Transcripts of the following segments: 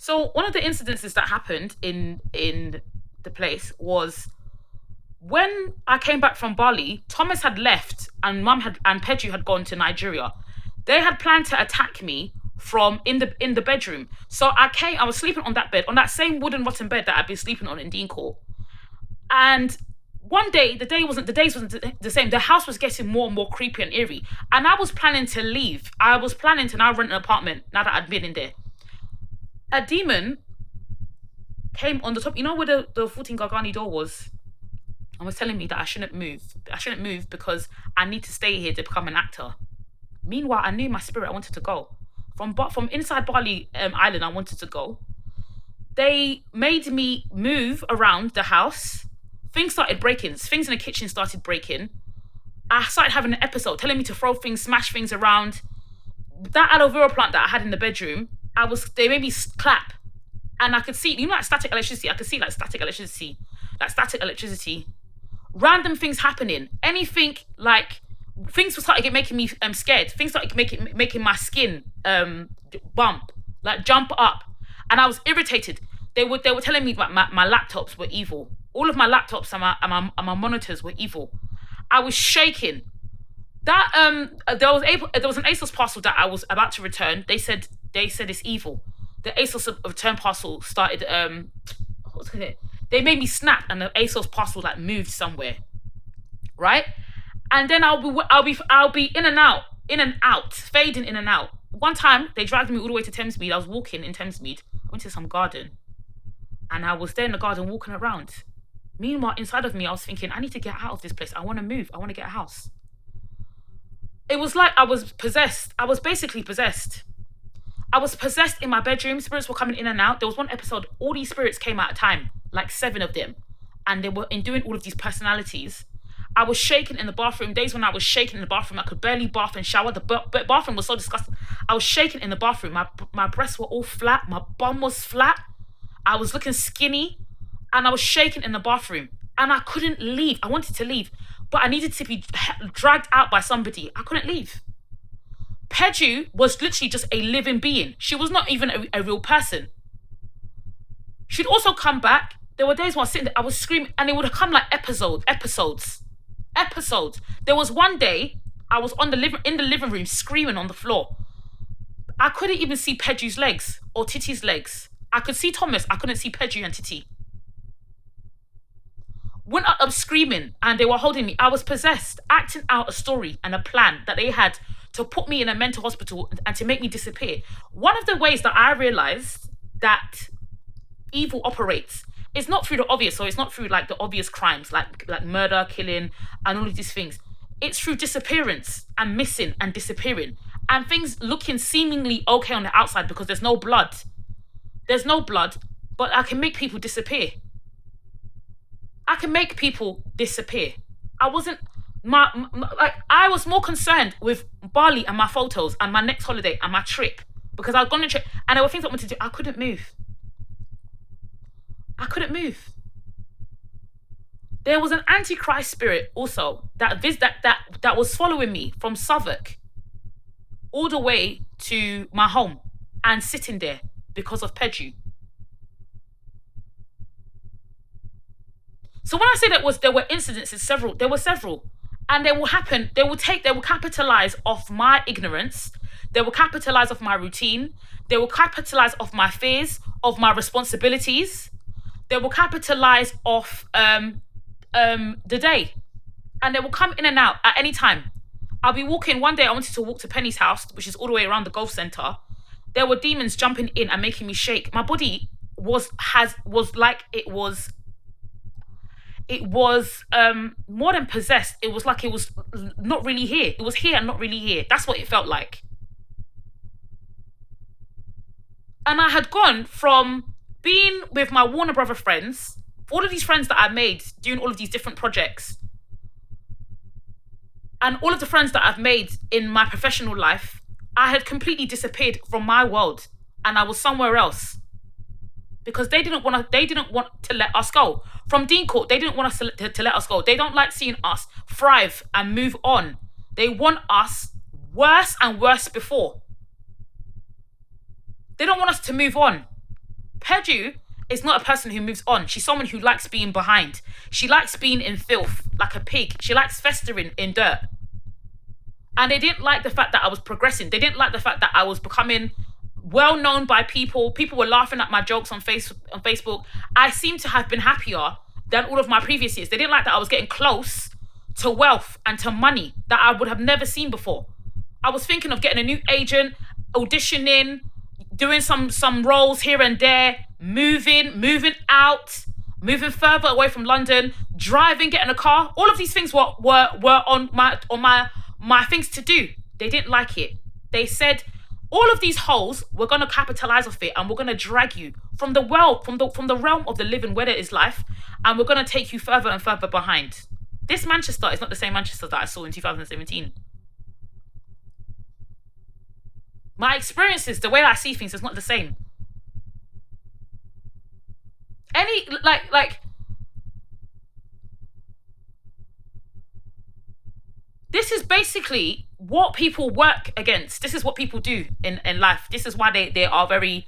So one of the incidences that happened in the place was when I came back from Bali. Thomas had left, and Mum had and Pedro had gone to Nigeria. They had planned to attack me from in the bedroom. So I came. I was sleeping on that bed, on that same wooden rotten bed that I'd been sleeping on in Dean Court. And one day, the days wasn't the same. The house was getting more and more creepy and eerie. And I was planning to leave. I was planning to now rent an apartment now that I'd been in there. A demon came on the top. You know where the 14 Gargani door was? And was telling me that I shouldn't move. I shouldn't move because I need to stay here to become an actor. Meanwhile, I knew my spirit. I wanted to go. From inside Bali Island, I wanted to go. They made me move around the house. Things started breaking. Things in the kitchen started breaking. I started having an episode telling me to throw things, smash things around. That aloe vera plant that I had in the bedroom, they made me clap. And I could see, like static electricity. I could see like static electricity. Random things happening. Anything like things started making me scared. Things started making my skin bump, like jump up. And I was irritated. They were telling me that my laptops were evil. All of my laptops and my monitors were evil. I was shaking. That there was an ASOS parcel that I was about to return. They said it's evil. The ASOS return parcel started what's it? They made me snap, and the ASOS parcel like moved somewhere, right? And then I'll be in and out, fading in and out. One time they dragged me all the way to Thamesmead. I was walking in Thamesmead. I went to some garden, and I was there in the garden walking around. Meanwhile, inside of me, I was thinking, I need to get out of this place. I want to move. I want to get a house. It was like I was possessed. I was basically possessed. I was possessed in my bedroom. Spirits were coming in and out. There was one episode, all these spirits came at a time, like 7 of them. And they were in doing all of these personalities. I was shaking in the bathroom. Days when I was shaking in the bathroom, I could barely bath and shower. The bathroom was so disgusting. I was shaking in the bathroom. My breasts were all flat. My bum was flat. I was looking skinny. And I was shaking in the bathroom. And I couldn't leave. I wanted to leave. But I needed to be dragged out by somebody. I couldn't leave. Peju was literally just a living being. She was not even a real person. She'd also come back. There were days when I was sitting there, I was screaming, and it would come like episodes. There was one day I was in the living room screaming on the floor. I couldn't even see Peju's legs or Titi's legs. I could see Thomas. I couldn't see Peju and Titi. Went up screaming, and they were holding me. I was possessed, acting out a story and a plan that they had to put me in a mental hospital and to make me disappear. One of the ways that I realized that evil operates is not through the obvious, so it's not through like the obvious crimes like murder, killing, and all of these things. It's through disappearance and missing and disappearing, and things looking seemingly okay on the outside because there's no blood. There's no blood, but I can make people disappear. I can make people disappear. I wasn't I was more concerned with Bali and my photos and my next holiday and my trip, because I was going to trip and there were things I wanted to do. I couldn't move. There was an antichrist spirit also that was following me from Southwark all the way to my home and sitting there because of Peju. So when I say there were incidences, there were several. And they will capitalize off my ignorance. They will capitalize off my routine. They will capitalize off my fears, of my responsibilities. They will capitalize off the day. And they will come in and out at any time. I'll be walking. One day I wanted to walk to Penny's house, which is all the way around the golf centre. There were demons jumping in and making me shake. My body was more than possessed. It was like it was not really here. It was here and not really here. That's what it felt like. And I had gone from being with my Warner Brother friends, all of these friends that I made doing all of these different projects, and all of the friends that I've made in my professional life, I had completely disappeared from my world, and I was somewhere else. Because they didn't want to let us go. From Dean Court, they didn't want us to let us go. They don't like seeing us thrive and move on. They want us worse and worse before. They don't want us to move on. Peju is not a person who moves on. She's someone who likes being behind. She likes being in filth, like a pig. She likes festering in dirt. And they didn't like the fact that I was progressing. They didn't like the fact that I was becoming well known by people. People were laughing at my jokes on Facebook. I seem to have been happier than all of my previous years. They didn't like that I was getting close to wealth and to money that I would have never seen before. I was thinking of getting a new agent, auditioning, doing some roles here and there, moving out, moving further away from London, driving, getting a car. All of these things were on my things to do. They didn't like it. They said all of these holes, we're gonna capitalize off it, and we're gonna drag you from the world, from the realm of the living where there is life, and we're gonna take you further and further behind. This Manchester is not the same Manchester that I saw in 2017. My experiences, the way I see things, is not the same. This is basically what people work against. This is what people do in life. This is why they are very,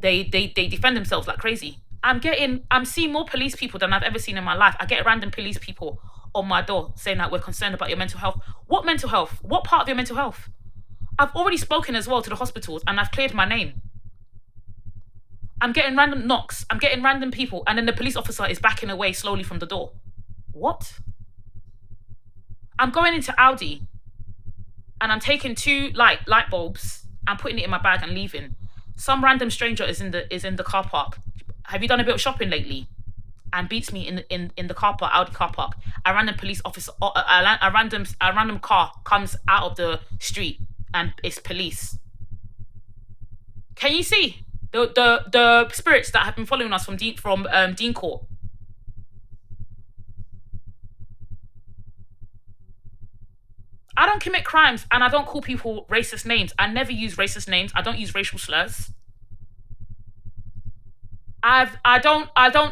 they defend themselves like crazy. I'm seeing more police people than I've ever seen in my life. I get random police people on my door saying that we're concerned about your mental health. What mental health? What part of your mental health? I've already spoken as well to the hospitals and I've cleared my name. I'm getting random knocks. I'm getting random people, and then the police officer is backing away slowly from the door. What? I'm going into Aldi and I'm taking 2 light bulbs and putting it in my bag and leaving. Some random stranger is in the car park. Have you done a bit of shopping lately? And beats me in the car park, Aldi car park. A random police officer, a random car comes out of the street and it's police. Can you see the spirits that have been following us from Dean Court? I don't commit crimes and I don't call people racist names. I never use racist names. I don't use racial slurs. I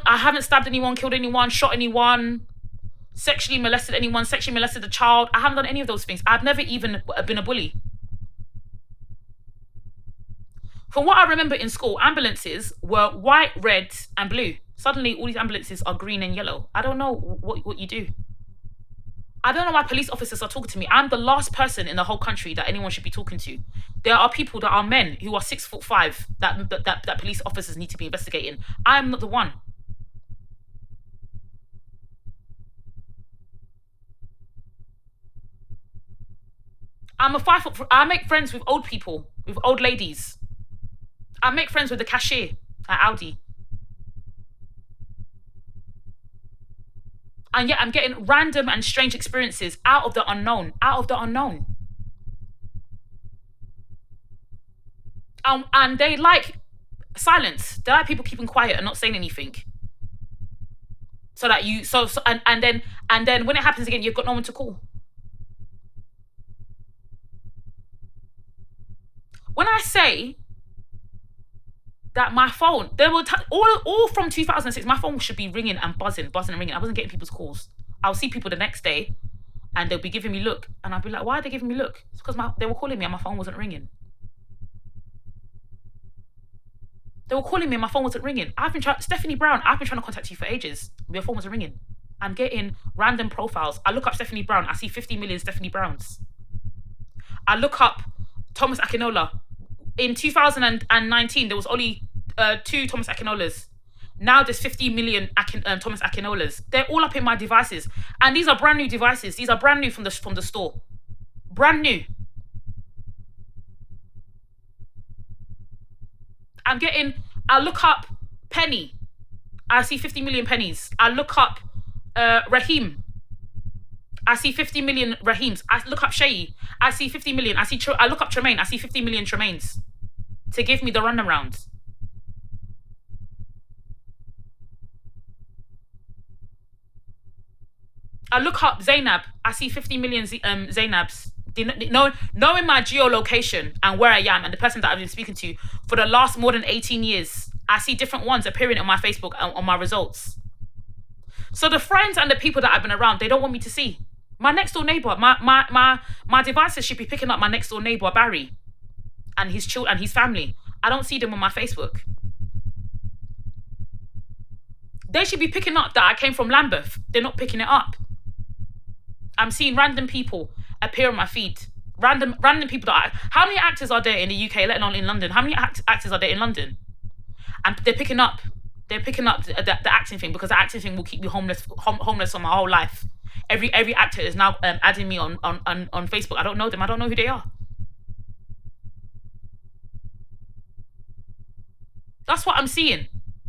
haven't stabbed anyone, killed anyone, shot anyone, sexually molested anyone, sexually molested a child. I haven't done any of those things. I've never even been a bully. From what I remember in school, ambulances were white, red, and blue. Suddenly, all these ambulances are green and yellow. I don't know what you do. I don't know why police officers are talking to me. I'm the last person in the whole country that anyone should be talking to. There are people that are men who are 6'5" that police officers need to be investigating. I'm not the one. I'm a 5 foot. I make friends with old people, with old ladies. I make friends with the cashier at Aldi. And yet I'm getting random and strange experiences out of the unknown. And they like silence. They like people keeping quiet and not saying anything. So that you and then when it happens again, you've got no one to call. When I say that my phone, there were all from 2006, my phone should be ringing and buzzing and ringing. I wasn't getting people's calls. I'll see people the next day and they'll be giving me look. And I'll be like, why are they giving me look? It's because they were calling me and my phone wasn't ringing. They were calling me and my phone wasn't ringing. Stephanie Brown, I've been trying to contact you for ages. Your phone wasn't ringing. I'm getting random profiles. I look up Stephanie Brown. I see 50 million Stephanie Browns. I look up Thomas Akinola. In 2019, there was only 2 Thomas Akinolas. Now there's 50 million Thomas Akinolas. They're all up in my devices. And these are brand new devices. These are brand new from the store. Brand new. I look up Penny. I see 50 million pennies. I look up Raheem. I see 50 million Raheems. I look up Shay. I see 50 million. I look up Tremaine. I see 50 million Tremaines to give me the runaround. I look up Zainab. I see 50 million Zainabs. Knowing my geolocation and where I am and the person that I've been speaking to for the last more than 18 years, I see different ones appearing on my Facebook on my results. So the friends and the people that I've been around, they don't want me to see. My next door neighbor, my devices should be picking up my next door neighbor, Barry, and his children and his family. I don't see them on my Facebook. They should be picking up that I came from Lambeth. They're not picking it up. I'm seeing random people appear on my feed. Random people how many actors are there in the UK, let alone in London? How many actors are there in London? And they're picking up the acting thing, because the acting thing will keep me homeless for my whole life. Every actor is now adding me on Facebook. I don't know them. I don't know who they are. That's what I'm seeing.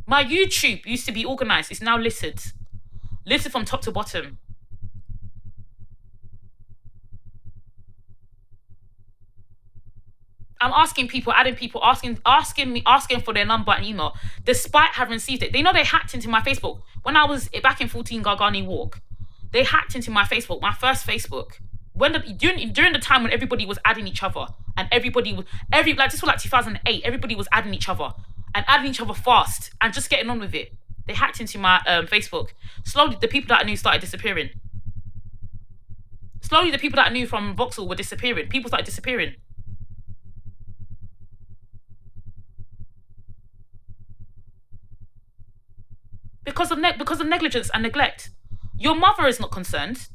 My YouTube used to be organized. It's now littered from top to bottom. I'm asking people, adding people, asking for their number and email, despite having received it. They know they hacked into my Facebook. When I was back in 14 Garganey Walk, they hacked into my Facebook, my first Facebook. During the time when everybody was adding each other, and this was like 2008, everybody was adding each other and adding each other fast and just getting on with it. They hacked into my Facebook. Slowly, the people that I knew started disappearing. Slowly, the people that I knew from Vauxhall were disappearing. People started disappearing. Because of negligence and neglect. Your mother is not concerned.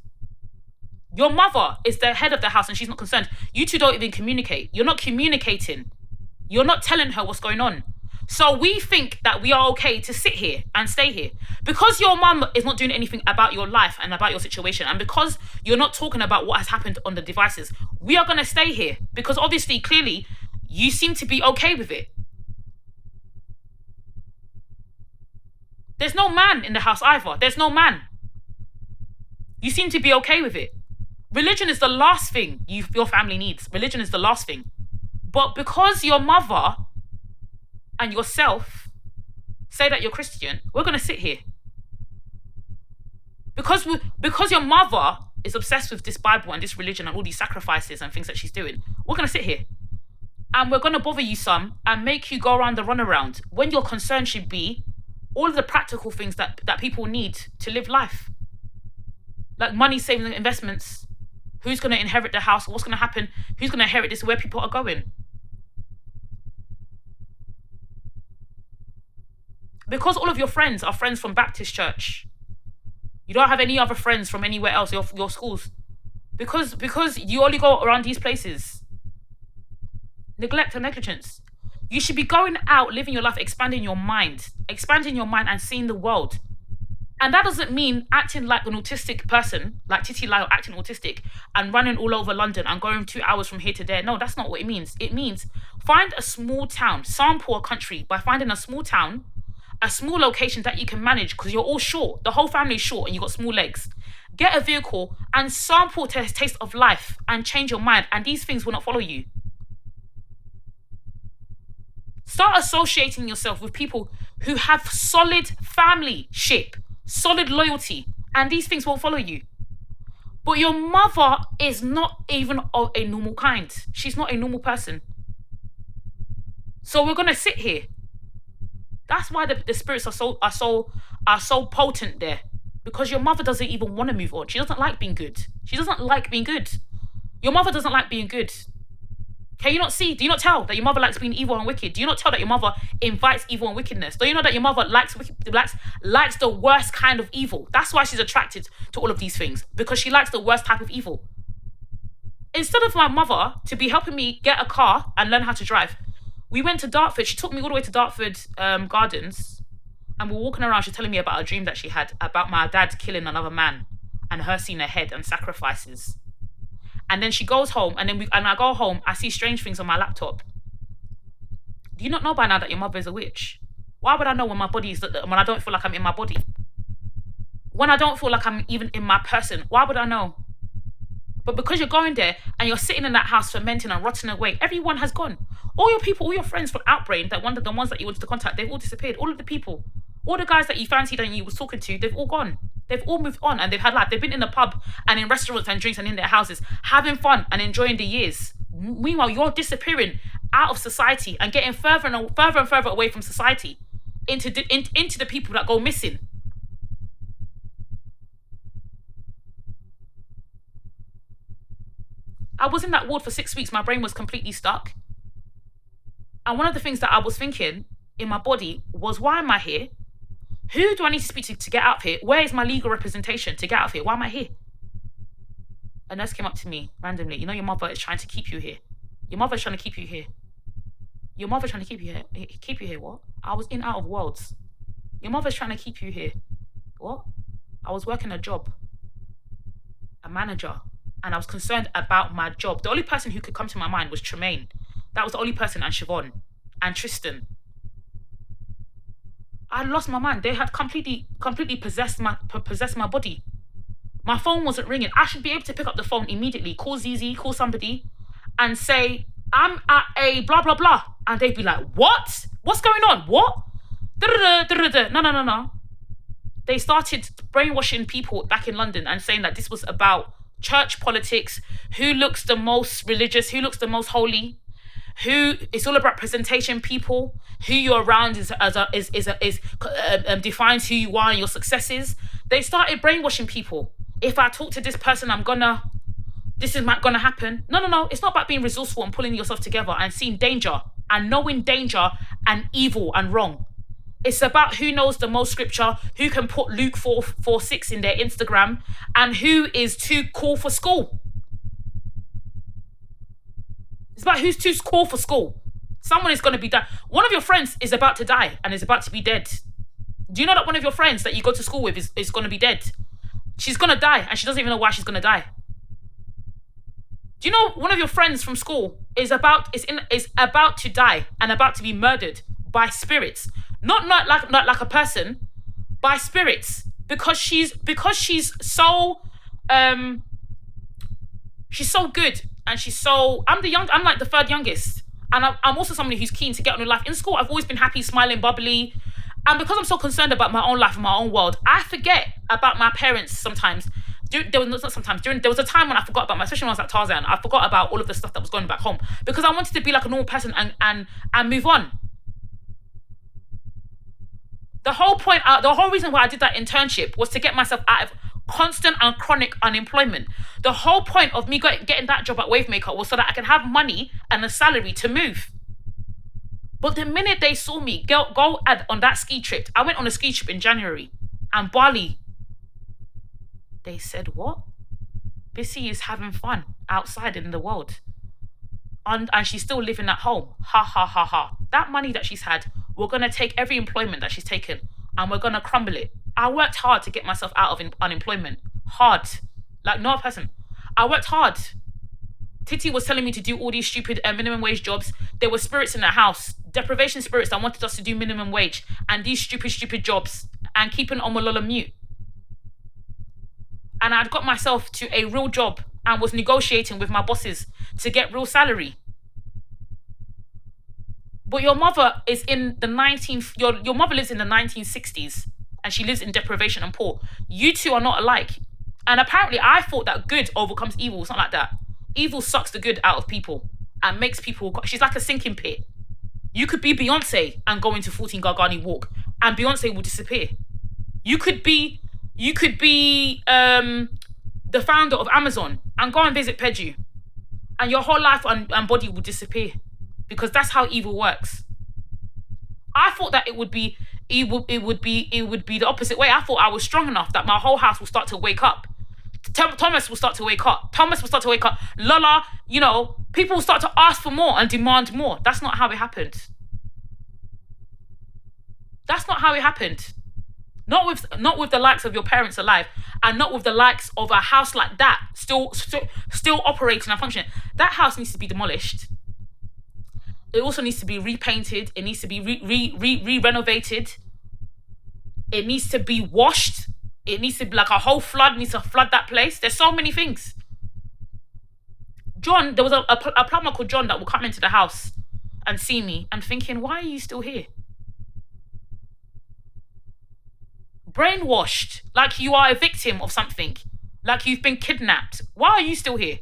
Your mother is the head of the house and she's not concerned. You two don't even communicate. You're not communicating. You're not telling her what's going on. So we think that we are okay to sit here and stay here. Because your mum is not doing anything about your life and about your situation, and because you're not talking about what has happened on the devices, we are going to stay here. Because obviously, clearly, you seem to be okay with it. There's no man in the house either. There's no man. You seem to be okay with it. Religion is the last thing your family needs. Religion is the last thing. But because your mother and yourself say that you're Christian, we're going to sit here. Because your mother is obsessed with this Bible and this religion and all these sacrifices and things that she's doing, we're going to sit here. And we're going to bother you some and make you go around the runaround when your concern should be all of the practical things that people need to live life. Like money, savings, and investments. Who's going to inherit the house? What's going to happen? Who's going to inherit this? Where people are going? Because all of your friends are friends from Baptist church. You don't have any other friends from anywhere else, your schools. Because you only go around these places. Neglect and negligence. You should be going out, living your life, expanding your mind and seeing the world. And that doesn't mean acting like an autistic person, like Titi Lyle acting autistic and running all over London and going 2 hours from here to there. No, that's not what it means. It means find a small town, sample a country by finding a small town, a small location that you can manage because you're all short. The whole family is short and you've got small legs. Get a vehicle and sample taste of life and change your mind, and these things will not follow you. Start associating yourself with people who have solid family-ship, solid loyalty, and these things won't follow you. But your mother is not even of a normal kind. She's not a normal person. So we're gonna sit here. That's why the spirits are so potent there. Because your mother doesn't even want to move on. She doesn't like being good. She doesn't like being good. Your mother doesn't like being good. Can you not see? Do you not tell that your mother likes being evil and wicked? Do you not tell that your mother invites evil and wickedness? Do you know that your mother likes the worst kind of evil? That's why she's attracted to all of these things. Because she likes the worst type of evil. Instead of my mother to be helping me get a car and learn how to drive, we went to Dartford. She took me all the way to Dartford Gardens. And we're walking around. She's telling me about a dream that she had about my dad killing another man and her seeing her head and sacrifices. And then she goes home, and I go home, I see strange things on my laptop. Do you not know by now that your mother is a witch? Why would I know when I don't feel like I'm in my body? When I don't feel like I'm even in my person, why would I know? But because you're going there and you're sitting in that house fermenting and rotting away, everyone has gone. All your people, all your friends from Outbrain, the ones that you wanted to contact, they've all disappeared. All of the people, all the guys that you fancied and you was talking to, they've all gone. They've all moved on and they've had life. They've been in the pub and in restaurants and drinks and in their houses, having fun and enjoying the years. Meanwhile, you're disappearing out of society and getting further and further away from society into the people that go missing. I was in that ward for 6 weeks. My brain was completely stuck. And one of the things that I was thinking in my body was, why am I here? Who do I need to speak to get out of here? Where is my legal representation to get out of here? Why am I here? A nurse came up to me randomly. You know, your mother is trying to keep you here. Your mother's trying to keep you here. Your mother's trying to keep you here. Keep you here, what? I was in out of worlds. Your mother's trying to keep you here. What? I was working a job. A manager. And I was concerned about my job. The only person who could come to my mind was Tremaine. That was the only person, and Siobhan. And Tristan. I lost my mind. They had completely possessed my body. My phone wasn't ringing. I should be able to pick up the phone immediately, call ZZ, call somebody, and say, I'm at a blah, blah, blah. And they'd be like, what? What's going on? What? No. They started brainwashing people back in London and saying that this was about church politics, who looks the most religious, who looks the most holy, who it's all about presentation. People, who you're around defines who you are and your successes. They started brainwashing people. If I talk to this person, this is not gonna happen. No. It's not about being resourceful and pulling yourself together and seeing danger and knowing danger and evil and wrong. It's about who knows the most scripture, who can put Luke 4:6 in their Instagram, and who is too cool for school. It's about who's too cool for school. Someone is going to be dead. One of your friends is about to die and is about to be dead. Do you know that one of your friends that you go to school with is going to be dead? She's going to die and she doesn't even know why she's going to die. Do you know one of your friends from school is about to die and about to be murdered by spirits? Not like a person, by spirits, because she's so good, and I'm like the third youngest, and I'm also somebody who's keen to get on with life. In school, I've always been happy, smiling, bubbly, and because I'm so concerned about my own life and my own world, I forget about my parents sometimes. There was a time when I forgot about especially when I was at Tarzan, I forgot about all of the stuff that was going back home because I wanted to be like a normal person and move on. The whole reason why I did that internship was to get myself out of constant and chronic unemployment. The whole point of me getting that job at Wavemaker was so that I can have money and a salary to move. But the minute they saw me go on that ski trip, I went on a ski trip in January, and Bali, they said, what? Bissy is having fun outside in the world. And she's still living at home. Ha, ha, ha, ha. That money that she's had, we're going to take every employment that she's taken and we're going to crumble it. I worked hard to get myself out of unemployment. Hard. Like no person. I worked hard. Titi was telling me to do all these stupid minimum wage jobs. There were spirits in the house, deprivation spirits that wanted us to do minimum wage and these stupid jobs and keeping Lola mute. And I'd got myself to a real job and was negotiating with my bosses to get real salary. But your mother is in the your mother lives in the 1960s and she lives in deprivation and poor. You two are not alike. And apparently I thought that good overcomes evil. It's not like that. Evil sucks the good out of people and makes people, she's like a sinking pit. You could be Beyonce and go into 14 Garganey Walk and Beyonce will disappear. You could be the founder of Amazon and go and visit Peju and your whole life and body will disappear because that's how evil works. I thought that it would be the opposite way. I thought I was strong enough that my whole house will start to wake up. Thomas will start to wake up. Lola, people will start to ask for more and demand more. That's not how it happened. Not with the likes of your parents alive, and not with the likes of a house like that still operating and functioning. That house needs to be demolished. It also needs to be repainted. It needs to be re-renovated. It needs to be washed. It needs to be like a whole flood needs to flood that place. There's so many things. John, there was a plumber called John that will come into the house and see me and thinking, why are you still here? Brainwashed, like you are a victim of something, like you've been kidnapped. Why are you still here?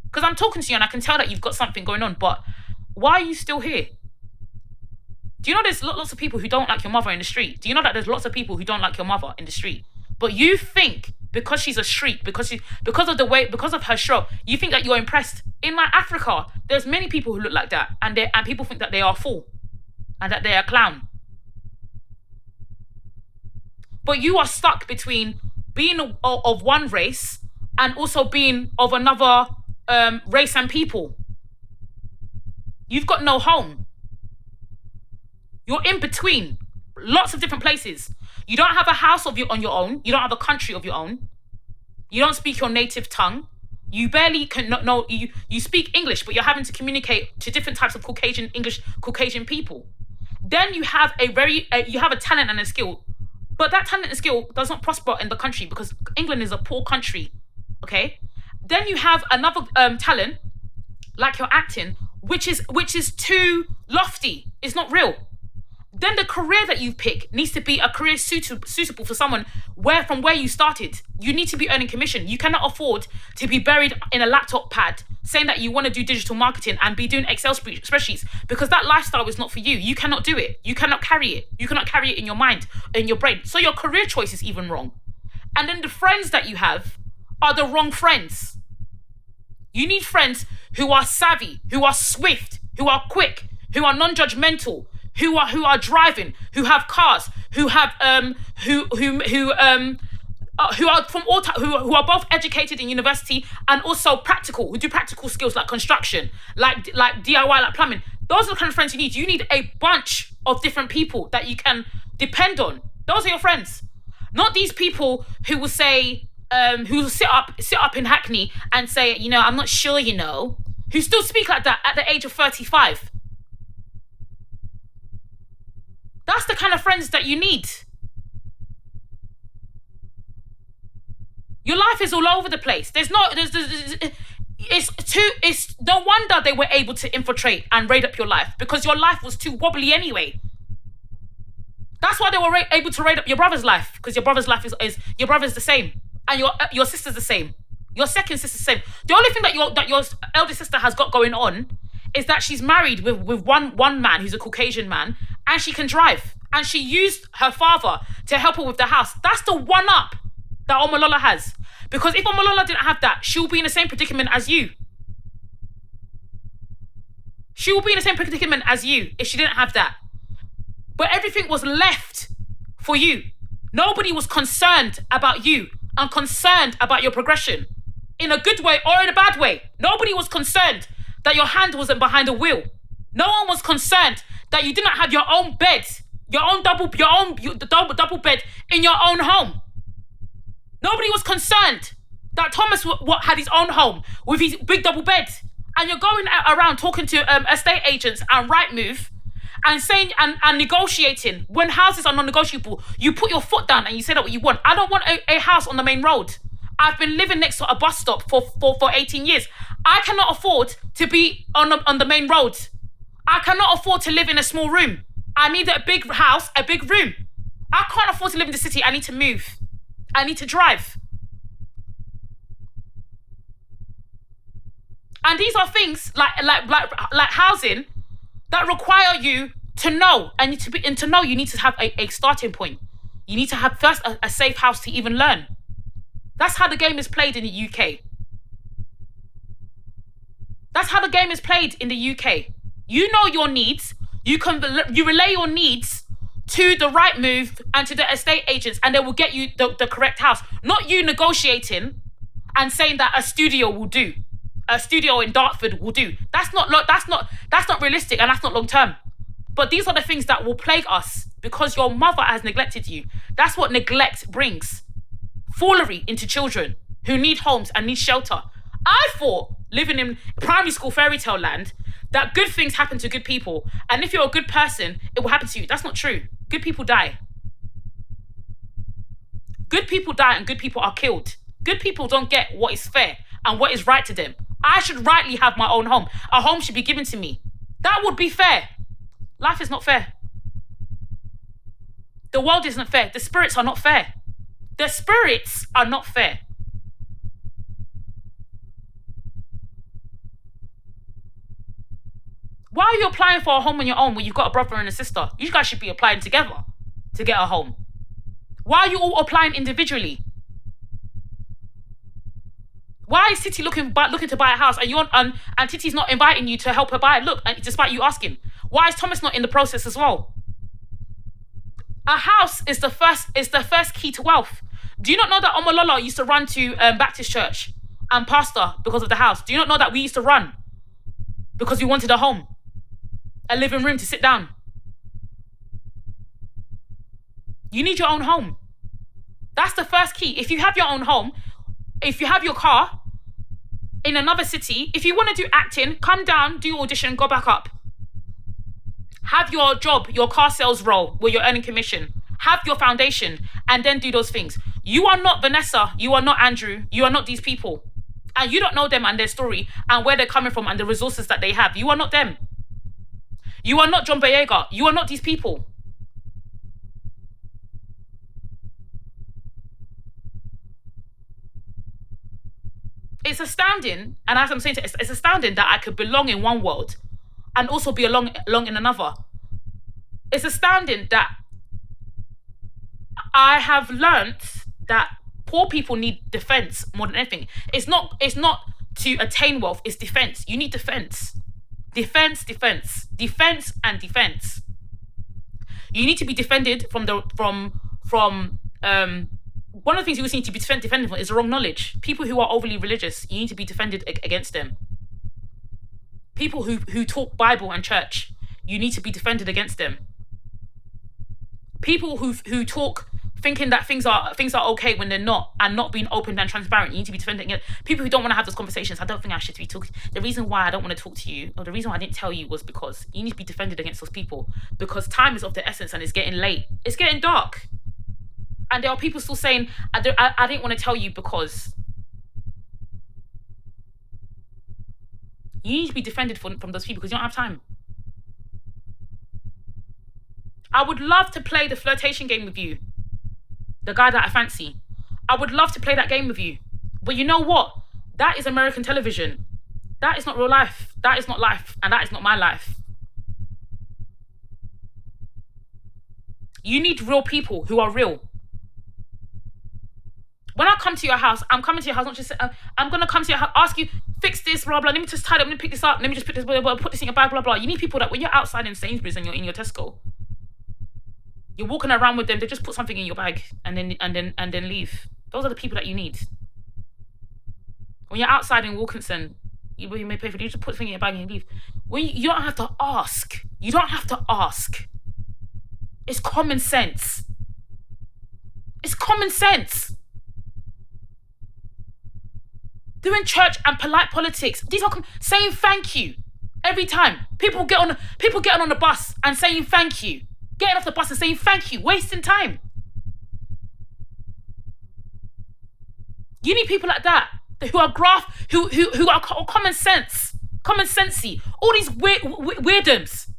Because I'm talking to you and I can tell that you've got something going on, but why are you still here? Do you know there's lots of people who don't like your mother in the street? Do you know that there's lots of people who don't like your mother in the street? But you think because she's a shriek, because of her show, you think that you're impressed. In like Africa, there's many people who look like that, and people think that they are a fool and that they are a clown. but you are stuck between being of one race and also being of another race and people. You've got no home. You're in between lots of different places. You don't have a house on your own. You don't have a country of your own. You don't speak your native tongue. You barely can know. You speak English, but you're having to communicate to different types of Caucasian people. Then you have you have a talent and a skill, but that talent and skill does not prosper in the country because England is a poor country. Okay. Then you have another talent, like your acting, which is too lofty. It's not real. Then the career that you pick needs to be a career suitable for someone from where you started. You need to be earning commission. You cannot afford to be buried in a laptop pad saying that you want to do digital marketing and be doing Excel spreadsheets because that lifestyle is not for you. You cannot do it. You cannot carry it. You cannot carry it in your mind, in your brain. So your career choice is even wrong. And then the friends that you have are the wrong friends. You need friends who are savvy, who are swift, who are quick, who are non-judgmental, who are driving, who have cars, who have who are both educated in university and also practical, who do practical skills like construction, like DIY, like plumbing. Those are the kind of friends you need. You need a bunch of different people that you can depend on. Those are your friends, not these people who will say who will sit up in Hackney and say, I'm not sure, who still speak like that at the age of 35. That's the kind of friends that you need. Your life is all over the place. It's no wonder they were able to infiltrate and raid up your life because your life was too wobbly anyway. That's why they were able to raid up your brother's life because your brother's life is your brother's the same and your sister's the same. Your second sister's the same. The only thing that your elder sister has got going on is that she's married with one man who's a Caucasian man and she can drive. And she used her father to help her with the house. That's the one up that Lola has. Because if Lola didn't have that, she'll be in the same predicament as you. She will be in the same predicament as you if she didn't have that. But everything was left for you. Nobody was concerned about you and concerned about your progression. In a good way or in a bad way. Nobody was concerned that your hand wasn't behind the wheel. No one was concerned that you didn't have your own bed, your own double bed in your own home. Nobody was concerned that Thomas had his own home with his big double bed. And you're going around talking to estate agents and Rightmove and saying and negotiating when houses are non-negotiable. You put your foot down and you say that what you want. I don't want a house on the main road. I've been living next to a bus stop for 18 years. I cannot afford to be on the main road. I cannot afford to live in a small room. I need a big house, a big room. I can't afford to live in the city. I need to move. I need to drive. And these are things like housing that require you to know, and to know you need to have a starting point. You need to have first a safe house to even learn. That's how the game is played in the UK. That's how the game is played in the UK. You know your needs. You relay your needs to the Rightmove and to the estate agents, and they will get you the correct house. Not you negotiating and saying that a studio will do. A studio in Dartford will do. That's not realistic, and that's not long term. But these are the things that will plague us because your mother has neglected you. That's what neglect brings. Foolery into children who need homes and need shelter. I thought, living in primary school fairy tale land, that good things happen to good people. And if you're a good person, it will happen to you. That's not true. Good people die. Good people die and good people are killed. Good people don't get what is fair and what is right to them. I should rightly have my own home. A home should be given to me. That would be fair. Life is not fair. The world isn't fair. The spirits are not fair. The spirits are not fair. Why are you applying for a home on your own when you've got a brother and a sister? You guys should be applying together to get a home. Why are you all applying individually? Why is Titi looking to buy a house and Titi's not inviting you to help her buy it? Look, despite you asking. Why is Thomas not in the process as well? A house is the first key to wealth. Do you not know that Lola used to run to Baptist church and pastor because of the house? Do you not know that we used to run because we wanted a home, a living room to sit down? You need your own home. That's the first key. If you have your own home, if you have your car in another city, if you want to do acting, come down, do your audition, go back up. Have your job, your car sales role where you're earning commission. Have your foundation and then do those things. You are not Vanessa. You are not Andrew. You are not these people. And you don't know them and their story and where they're coming from and the resources that they have. You are not them. You are not John Boyega. You are not these people. It's astounding, and as I'm saying, it's astounding that I could belong in one world and also be along in another. It's astounding that I have learnt that poor people need defense more than anything. It's not to attain wealth, it's defense. You need defense. Defense. You need to be defended from one of the things you need to be defended from is the wrong knowledge. People who are overly religious, you need to be defended against them. People who talk Bible and church, you need to be defended against them. People who talk thinking that things are okay when they're not, and not being open and transparent, you need to be defending it. People who don't want to have those conversations, I don't think I should be talking. The reason why I don't want to talk to you, or the reason why I didn't tell you, was because you need to be defended against those people, because time is of the essence and it's getting late. It's getting dark. And there are people still saying, I didn't want to tell you because. You need to be defended from those people because you don't have time. I would love to play the flirtation game with you. The guy that I fancy. I would love to play that game with you. But you know what? That is American television. That is not real life. That is not life. And that is not my life. You need real people who are real. When I come to your house, I'm coming to your house, not just, I'm going to come to your house, ask you, fix this, blah, blah, let me just tie it up, let me pick this up, let me just put this, blah, blah, put this in your bag, blah, blah. You need people that when you're outside in Sainsbury's and you're in your Tesco, you're walking around with them, they just put something in your bag and then leave. Those are the people that you need. When you're outside in Wilkinson, you may pay for it, you just put something in your bag and you leave. When you don't have to ask. You don't have to ask. It's common sense. It's common sense. Doing church and polite politics. These are saying thank you every time. People getting on the bus and saying thank you. Getting off the bus and saying thank you. Wasting time. You need people like that who are who are common sense, common sensey. All these weirdums.